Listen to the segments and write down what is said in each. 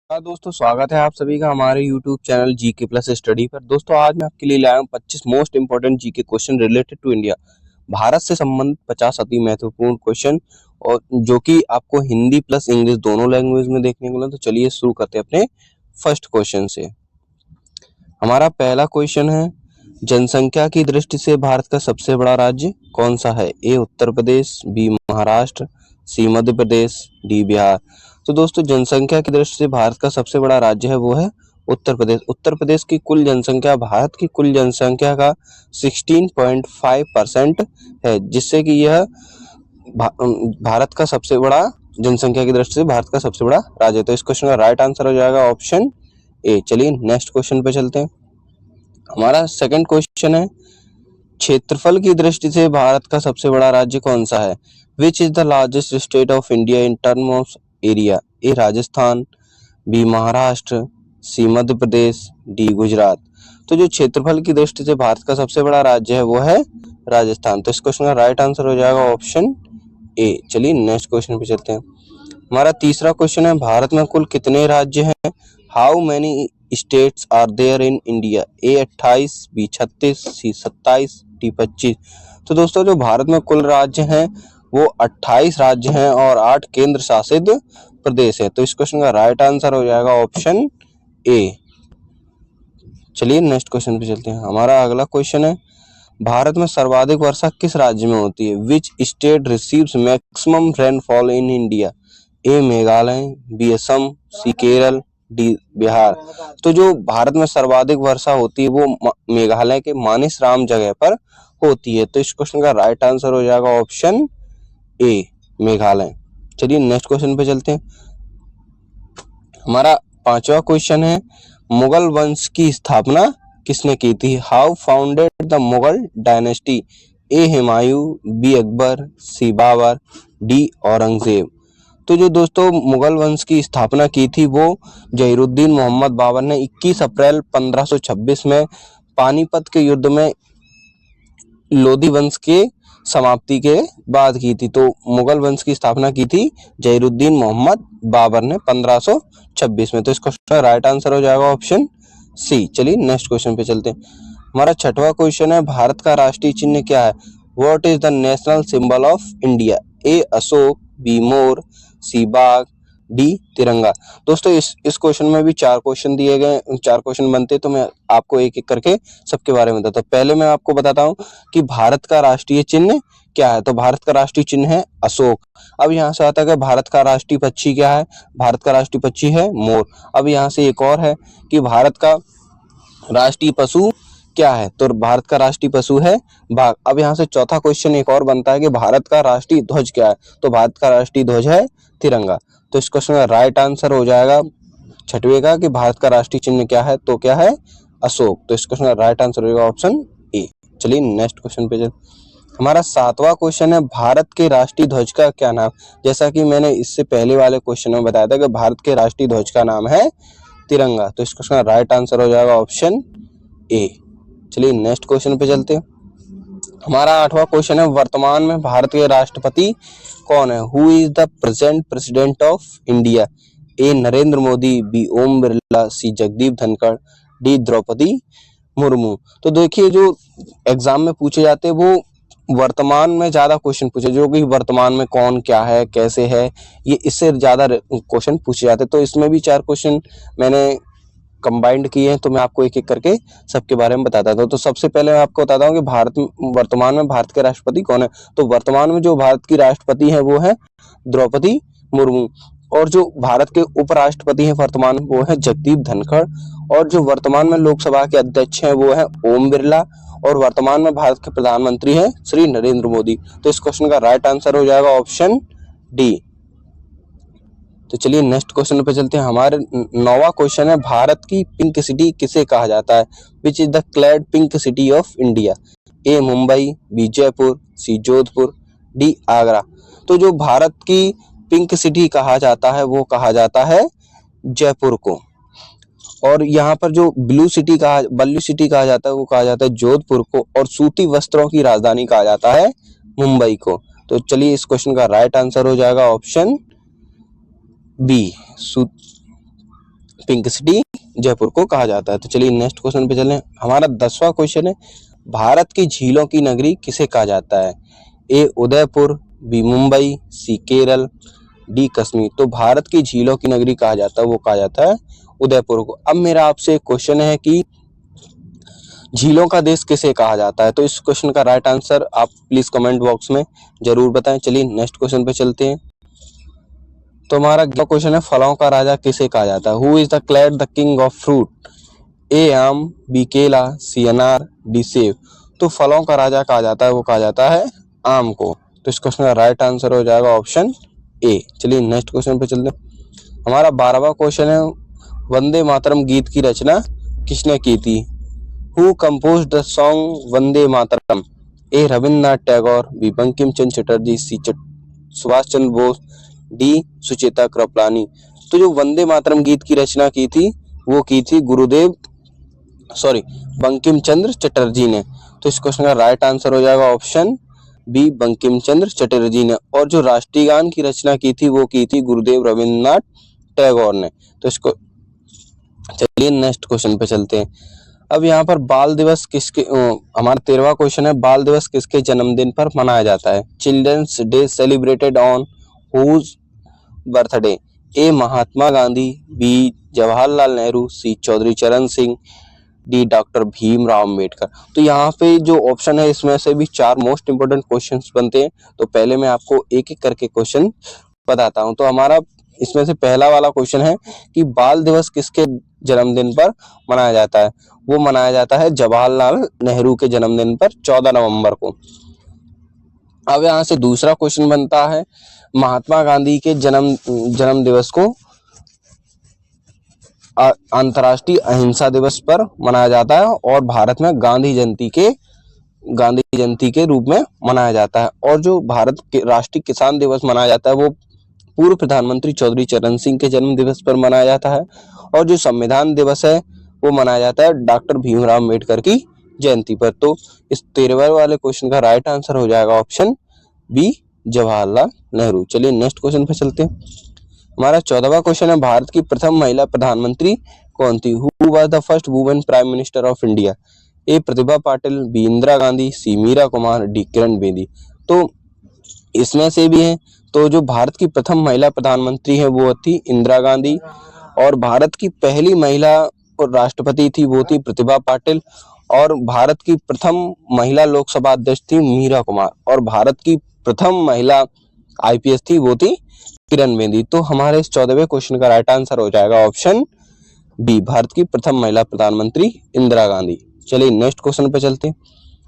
हाँ दोस्तों, स्वागत है आप सभी का हमारे YouTube channel GK plus study पर। दोस्तों आज मैं आपके लिए लाया हूँ 25 most important GK question related to India. Bharat से संबंधित 50 अति महत्वपूर्ण क्वेश्चन, और जो कि आपको हिंदी प्लस इंग्लिश दोनों लैंग्वेज में देखने को मिले। तो चलिए शुरू करते हैं अपने फर्स्ट क्वेश्चन से। हमारा पहला क्वेश्चन है, जनसंख्या की दृष्टि से भारत का सबसे बड़ा राज्य कौन सा है? ए Uttar Pradesh, B Maharashtra, C Madhya Pradesh, D Bihar. तो दोस्तों जनसंख्या की दृष्टि से भारत का सबसे बड़ा राज्य है वो है उत्तर प्रदेश। उत्तर प्रदेश की कुल जनसंख्या भारत की कुल जनसंख्या का 16.5% है, जिससे कि यह भारत का सबसे बड़ा जनसंख्या की दृष्टि से भारत का सबसे बड़ा राज्य है। तो इस क्वेश्चन का राइट आंसर हो जाएगा ऑप्शन ए। चलिए नेक्स्ट क्वेश्चन पे चलते हैं। हमारा सेकंड क्वेश्चन है, क्षेत्रफल की दृष्टि से भारत का सबसे बड़ा राज्य कौन सा है? Which is the largest state of India in term of area? A Rajasthan, B Maharashtra, C Madhya Pradesh, D Gujarat. तो जो क्षेत्रफल की दृष्टि से भारत का सबसे बड़ा राज्य है वो है राजस्थान। तो इस क्वेश्चन का राइट आंसर हो जाएगा ऑप्शन ए। चलिए नेक्स्ट क्वेश्चन पे चलते हैं। हमारा तीसरा क्वेश्चन है, भारत में कुल कितने राज्य हैं? How many states are there in India? A 28, B 36, C 27, D 25। तो दोस्तों जो भारत में कुल राज्य हैं वो 28 राज्य हैं और 8 केंद्र शासित प्रदेश है। तो इस क्वेश्चन का राइट आंसर हो जाएगा ऑप्शन ए। चलिए नेक्स्ट क्वेश्चन पे चलते हैं। हमारा अगला क्वेश्चन है, भारत में सर्वाधिक वर्षा किस राज्य में होती है? Which state receives maximum rainfall in India? A Meghalaya, B Assam, C Kerala, D Bihar. तो जो भारत में सर्वाधिक वर्षा होती है वो मेघालय के मानेसराम जगह पर होती है। तो इस क्वेश्चन का राइट आंसर हो जाएगा ऑप्शन ए मेघालय। चलिए नेक्स्ट क्वेश्चन पे चलते हैं। हमारा पांचवा क्वेश्चन है, मुगल वंश की स्थापना किसने की थी? How founded the Mughal dynasty? A Humayun, B Akbar, C Babur, D Aurangzeb. तो जो दोस्तों मुगल वंश की स्थापना की थी वो जहीरुद्दीन मोहम्मद बाबर ने 21 अप्रैल 1526 में पानीपत के युद्ध में लोधी वंश के समाप्ति के बाद की थी। तो मुगल वंश की स्थापना की थी जहीरुद्दीन मोहम्मद बाबर ने 1526 में। तो इसका राइट आंसर हो जाएगा ऑप्शन सी। चलिए नेक्स्ट क्वेश्चन पे चलते हैं। हमारा छठवां क्वेश्चन है, भारत का राष्ट्रीय चिन्ह क्या है? What is the national symbol of India? A Ashoka, B मोर, सी बाघ, डी तिरंगा। दोस्तों इस क्वेश्चन में भी 4 क्वेश्चन दिए गए, 4 क्वेश्चन बनते, तो मैं आपको एक एक करके सबके बारे में बताता हूँ। पहले मैं आपको बताता हूँ कि भारत का राष्ट्रीय चिन्ह क्या है। तो भारत का राष्ट्रीय चिन्ह है अशोक। अब यहाँ से आता है कि भारत का राष्ट्रीय पक्षी क्या है? भारत का राष्ट्रीय पक्षी है मोर। अब यहाँ से एक और है कि भारत का राष्ट्रीय पशु क्या है? तो भारत का राष्ट्रीय पशु है बाघ। अब यहाँ से चौथा क्वेश्चन एक और बनता है कि भारत का राष्ट्रीय ध्वज क्या है? तो भारत का राष्ट्रीय ध्वज है तिरंगा। तो इस क्वेश्चन का राइट आंसर हो जाएगा छठवें का कि भारत का राष्ट्रीय चिन्ह क्या है? तो क्या है? अशोक। तो इस क्वेश्चन का राइट आंसर होगा ऑप्शन ए। चलिए नेक्स्ट क्वेश्चन पे हमारा सातवां क्वेश्चन है, भारत के राष्ट्रीय ध्वज का क्या नाम? जैसा कि मैंने इससे पहले वाले क्वेश्चन में बताया था कि भारत के राष्ट्रीय ध्वज का नाम है तिरंगा। तो इस क्वेश्चन का राइट आंसर हो जाएगा ऑप्शन ए। चलिए नेक्स्ट क्वेश्चन पे चलते हैं। हमारा आठवां क्वेश्चन है, वर्तमान में भारत के राष्ट्रपति कौन है? Who is the present president of India? A Narendra Modi, B Om Birla, C Jagdeep Dhankhar, D Droupadi Murmu. तो देखिए जो एग्जाम में पूछे जाते हैं वो वर्तमान में ज्यादा क्वेश्चन पूछे, जो कि वर्तमान में कौन क्या है कैसे है, ये इससे ज्यादा क्वेश्चन पूछे जाते हैं। तो इसमें भी 4 क्वेश्चन मैंने कंबाइंड किए हैं, तो मैं आपको एक एक करके सबके बारे में बताता हूँ। तो सबसे पहले मैं आपको बताता हूँ कि वर्तमान में भारत के राष्ट्रपति कौन है। तो वर्तमान में जो भारत की राष्ट्रपति है वो है द्रौपदी मुर्मू, और जो भारत के उपराष्ट्रपति हैं वर्तमान में वो है जगदीप धनखड़, और जो वर्तमान में लोकसभा के अध्यक्ष हैं वो है ओम बिरला, और वर्तमान में भारत के प्रधानमंत्री हैं श्री नरेंद्र मोदी। तो इस क्वेश्चन का राइट आंसर हो जाएगा ऑप्शन डी। तो चलिए नेक्स्ट क्वेश्चन पे चलते हैं। हमारे 9वां क्वेश्चन है, भारत की पिंक सिटी किसे कहा जाता है? Which is the called pink city of India? A Mumbai, B Jaipur, C Jodhpur, D Agra. तो जो भारत की पिंक सिटी कहा जाता है वो कहा जाता है जयपुर को, और यहाँ पर जो ब्लू सिटी कहा जाता है वो कहा जाता है जोधपुर को, और सूती वस्त्रों की राजधानी कहा जाता है मुंबई को। तो चलिए इस क्वेश्चन का राइट आंसर हो जाएगा option B pink city Jaipur को कहा जाता है। तो चलिए नेक्स्ट क्वेश्चन पे चलें। हमारा 10वां क्वेश्चन है, भारत की झीलों की नगरी किसे कहा जाता है? ए उदयपुर, बी मुंबई, सी केरल, डी कश्मीर। तो भारत की झीलों की नगरी कहा जाता है, वो कहा जाता है उदयपुर को। अब मेरा आपसे एक क्वेश्चन है कि झीलों का देश किसे कहा जाता है? तो इस क्वेश्चन का राइट आंसर आप प्लीज कमेंट बॉक्स में जरूर बताएं। चलिए नेक्स्ट क्वेश्चन पे चलते हैं। तो हमारा अगला क्वेश्चन है, फलों का राजा किसे कहा जाता है? Who is the called the king of fruit? A आम, बी केला, सी अनार, डी सेब। तो फलों का राजा कहा जाता है, वो कहा जाता है आम को। तो इस क्वेश्चन का राइट आंसर हो जाएगा ऑप्शन ए। चलिए नेक्स्ट क्वेश्चन पे चलते हैं। हमारा 12वां क्वेश्चन है, वंदे मातरम गीत की रचना किसने की थी? Who composed the song Vande Mataram? A Rabindranath Tagore, B Bankim Chandra Chatterjee, C Subhash Chandra Bose, D Sucheta Kripalani. तो जो वंदे मातरम गीत की रचना की थी वो की थी बंकिम चंद्र चटर्जी ने। तो इस क्वेश्चन का राइट आंसर हो जाएगा ऑप्शन बी, बंकिम चंद्र चटर्जी ने। और जो राष्ट्रीय गान की रचना की थी वो की थी गुरुदेव रविन्द्रनाथ टैगोर ने। तो इसको चलिए नेक्स्ट क्वेश्चन पे चलते हैं। अब यहाँ पर बाल दिवस किसके, हमारा 13वां क्वेश्चन है, बाल दिवस किसके जन्मदिन पर मनाया जाता है? Children's day celebrated on whose birthday? A Mahatma Gandhi, B Jawaharlal Nehru, C Chaudhary Charan Singh, D doctor Bhimrao Ambedkar. तो यहाँ पे जो ऑप्शन है इसमें से भी 4 मोस्ट इंपोर्टेंट क्वेश्चंस बनते हैं। तो पहले मैं आपको एक एक करके क्वेश्चन बताता हूँ। तो हमारा इसमें से पहला वाला क्वेश्चन है कि बाल दिवस किसके जन्मदिन पर मनाया जाता है? वो मनाया जाता है जवाहरलाल नेहरू के जन्मदिन पर 14 नवंबर को। अब यहाँ से दूसरा क्वेश्चन बनता है, महात्मा गांधी के जन्म दिवस को अंतर्राष्ट्रीय अहिंसा दिवस पर मनाया जाता है और भारत में गांधी जयंती के रूप में मनाया जाता है। और जो भारत के राष्ट्रीय किसान दिवस मनाया जाता है वो पूर्व प्रधानमंत्री चौधरी चरण सिंह के जन्म दिवस पर मनाया जाता है। और जो संविधान दिवस है वो मनाया जाता है डॉक्टर भीमराव अम्बेडकर की जयंती पर। तो इस 13वें वाले क्वेश्चन का राइट आंसर हो जाएगा ऑप्शन बी, जवाहरलाल नेहरू। चलिए नेक्स्ट क्वेश्चन पे चलते हैं। हमारा 14वां क्वेश्चन है, भारत की प्रथम महिला प्रधानमंत्री कौन थी? Who was the first women prime minister of India? A Pratibha Patil, B Indira Gandhi, C Meera Kumar, D Kiran Bedi. तो इसमें से भी है, तो जो भारत की प्रथम महिला प्रधानमंत्री है वो थी इंदिरा गांधी। और भारत की पहली महिला और राष्ट्रपति थी वो थी प्रतिभा पाटिल। और भारत की प्रथम महिला लोकसभा अध्यक्ष थी मीरा कुमार। और भारत की प्रथम महिला आईपीएस थी वो थी किरण बेदी। तो हमारे इस 14वें क्वेश्चन का राइट आंसर हो जाएगा ऑप्शन बी, भारत की प्रथम महिला प्रधानमंत्री इंदिरा गांधी। चलिए नेक्स्ट क्वेश्चन पे चलते हैं।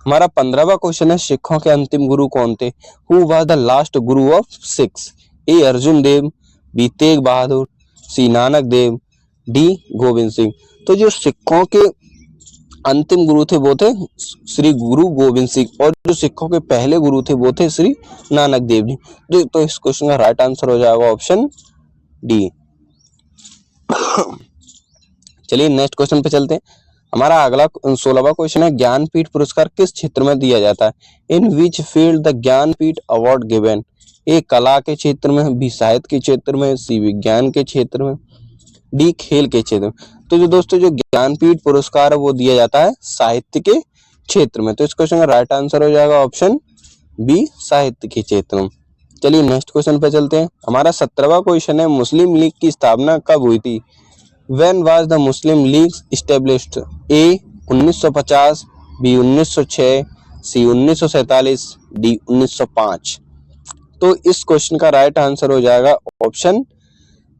हमारा 15वां क्वेश्चन है, सिखों के अंतिम गुरु कौन थे? Who was the last guru of Sikhs? A Arjun Dev, B Tegh Bahadur, C Nanak Dev, D Gobind Singh. तो जो सिखों के अंतिम गुरु थे वो थे श्री गुरु गोविंद सिंह। और जो सिखों के पहले गुरु थे वो थे श्री नानक देव जी। तो इस क्वेश्चन का राइट आंसर हो जाएगा ऑप्शन डी। चलिए नेक्स्ट क्वेश्चन पे चलते हैं। हमारा अगला 16वां क्वेश्चन है, ज्ञानपीठ पुरस्कार किस क्षेत्र में दिया जाता है? In which field the Jnanpith award given? A कला के क्षेत्र में, बी साहित्य के क्षेत्र में, सी विज्ञान के क्षेत्र में, डी खेल के क्षेत्र में। तो जो दोस्तों जो ज्ञानपीठ पुरस्कार है वो दिया जाता है साहित्य के क्षेत्र में। तो इस क्वेश्चन का राइट आंसर हो जाएगा ऑप्शन बी, साहित्य के क्षेत्र में। चलिए नेक्स्ट क्वेश्चन पे चलते हैं। हमारा 17वां क्वेश्चन है, मुस्लिम लीग की स्थापना कब हुई थी? When was the Muslim League established? A 1950, B 1906, C 1947, D 1905। तो इस क्वेश्चन का राइट आंसर हो जाएगा ऑप्शन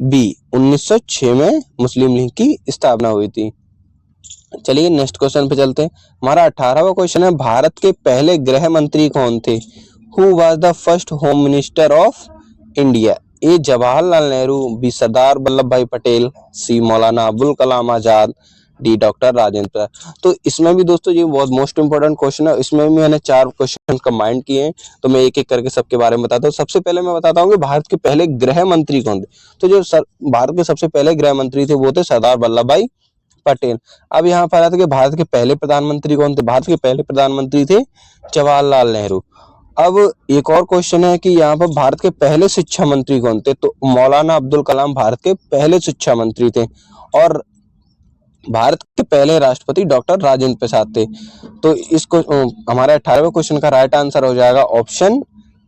बी, 1906 में मुस्लिम लीग की स्थापना हुई थी। चलिए नेक्स्ट क्वेश्चन पे चलते हैं। हमारा 18वां क्वेश्चन है, भारत के पहले गृह मंत्री कौन थे? Who was the first home minister of India? A Jawaharlal Nehru, B Sardar Vallabh Bhai Patel, C Maulana Abul Kalam Azad, D doctor Rajendra Prasad. तो इसमें भी दोस्तों ये बहुत मोस्ट इंपोर्टेंट क्वेश्चन है। इसमें भी मैंने 4 क्वेश्चन कंबाइंड किए हैं। तो मैं एक एक करके सबके बारे में बताता हूँ। सबसे पहले मैं बताता हूँ कि भारत के पहले गृह मंत्री कौन थे। तो जो भारत के सबसे पहले गृह मंत्री थे वो थे सरदार वल्लभ भाई पटेल। अब यहाँ पर आता है कि भारत के पहले प्रधानमंत्री कौन थे? भारत के पहले प्रधानमंत्री थे जवाहरलाल नेहरू। अब एक और क्वेश्चन है कि यहाँ पर भारत के पहले शिक्षा मंत्री कौन थे? तो मौलाना अब्दुल कलाम भारत के पहले शिक्षा मंत्री थे। और भारत के पहले राष्ट्रपति डॉक्टर राजेंद्र प्रसाद थे। तो इसको हमारे 18वें क्वेश्चन का राइट आंसर हो जाएगा ऑप्शन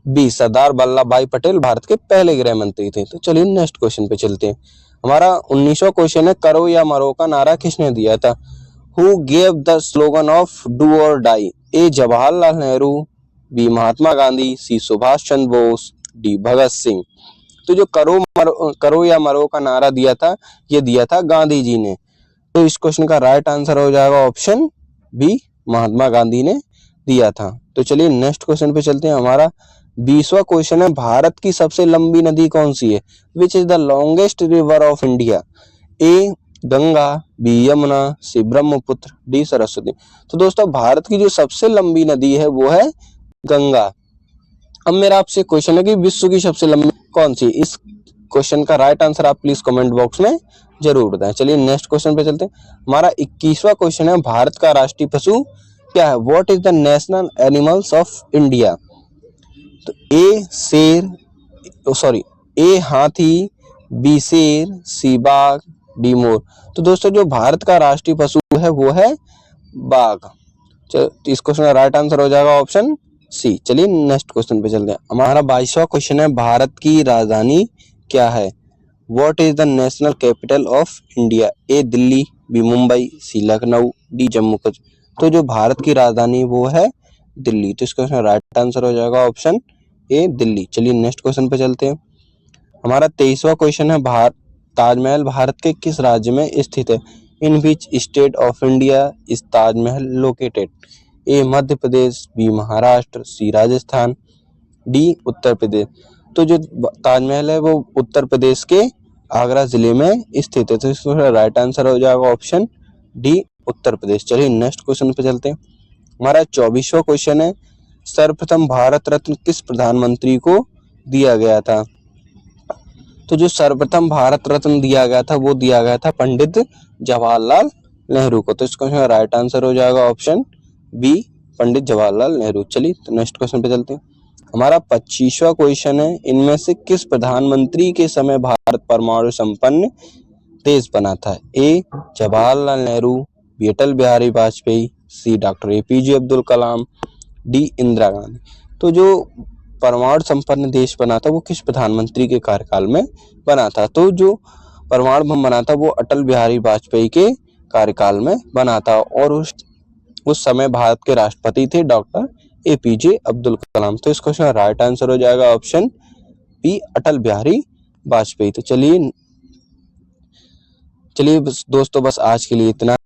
बी, सरदार वल्लभ भाई पटेल भारत के पहले गृह मंत्री थे। तो चलिए नेक्स्ट क्वेश्चन पे चलते हैं। हमारा 19वां क्वेश्चन है, करो या मरो का नारा किसने दिया था? Who gave the slogan of do और डाई? ए जवाहरलाल नेहरू, बी महात्मा गांधी, सी सुभाष चंद्र बोस, डी भगत सिंह। तो जो करो या मरो का नारा दिया था, ये दिया था गांधी जी ने। तो इस क्वेश्चन का राइट आंसर हो जाएगा ऑप्शन बी, महात्मा गांधी ने दिया था। तो चलिए नेक्स्ट क्वेश्चन पे चलते हैं। हमारा 20वां क्वेश्चन है, भारत की सबसे लंबी नदी कौन सी है? Which is the longest river of India? A Ganga, B Yamuna, C Brahmaputra, D Saraswati. तो दोस्तों भारत की जो सबसे लंबी नदी है वो है गंगा। अब मेरा आपसे क्वेश्चन है कि विश्व की सबसे लंबी कौन सी? इस क्वेश्चन का राइट आंसर आप प्लीज कमेंट बॉक्स में जरूर बताएं। चलिए नेक्स्ट क्वेश्चन पे चलते हैं। हमारा 21वां क्वेश्चन है, भारत का राष्ट्रीय पशु क्या है? What is the national animals of India? तो ए हाथी, बी शेर, सी बाघ, डी मोर। तो दोस्तों जो भारत का राष्ट्रीय पशु है वो है बाघ। तो इस क्वेश्चन का राइट आंसर हो जाएगा ऑप्शन सी। चलिए नेक्स्ट क्वेश्चन पे चलते हैं। हमारा 22वां क्वेश्चन है, भारत की राजधानी क्या है? What is the national capital of India? A Delhi, B Mumbai, C Lucknow, D Jammu Kashmir. तो जो भारत की राजधानी वो है दिल्ली। तो इसका राइट आंसर हो जाएगा ऑप्शन ए, दिल्ली। चलिए नेक्स्ट क्वेश्चन पे चलते हैं। हमारा 23वां क्वेश्चन है, ताजमहल भारत के किस राज्य में स्थित है? In which state of India is Taj Mahal located? A Madhya Pradesh, B Maharashtra, C Rajasthan, D Uttar Pradesh. तो जो ताजमहल है वो उत्तर प्रदेश के आगरा जिले में स्थित है। तो इसका राइट आंसर हो जाएगा ऑप्शन डी, उत्तर प्रदेश। चलिए नेक्स्ट क्वेश्चन पे चलते हैं। हमारा 24वां क्वेश्चन है, सर्वप्रथम भारत रत्न किस प्रधानमंत्री को दिया गया था? तो जो सर्वप्रथम भारत रत्न दिया गया था वो दिया गया था पंडित जवाहरलाल नेहरू को। तो इसका राइट आंसर हो जाएगा ऑप्शन बी, पंडित जवाहरलाल नेहरू। चलिए नेक्स्ट क्वेश्चन पे चलते हैं। हमारा 25वां क्वेश्चन है, इनमें से किस प्रधानमंत्री के समय भारत परमाणु संपन्न देश बना था? ए जवाहरलाल नेहरू, बी अटल बिहारी वाजपेयी, सी doctor APJ Abdul Kalam, D Indira Gandhi. तो जो परमाणु संपन्न देश बना था वो किस प्रधानमंत्री के कार्यकाल में बना था? तो जो परमाणु बम बना था वो अटल बिहारी वाजपेयी के कार्यकाल में बना था और उस समय भारत के राष्ट्रपति थे डॉक्टर APJ अब्दुल कलाम। तो इस क्वेश्चन का राइट आंसर हो जाएगा ऑप्शन बी, अटल बिहारी वाजपेयी। तो चलिए दोस्तों बस आज के लिए इतना।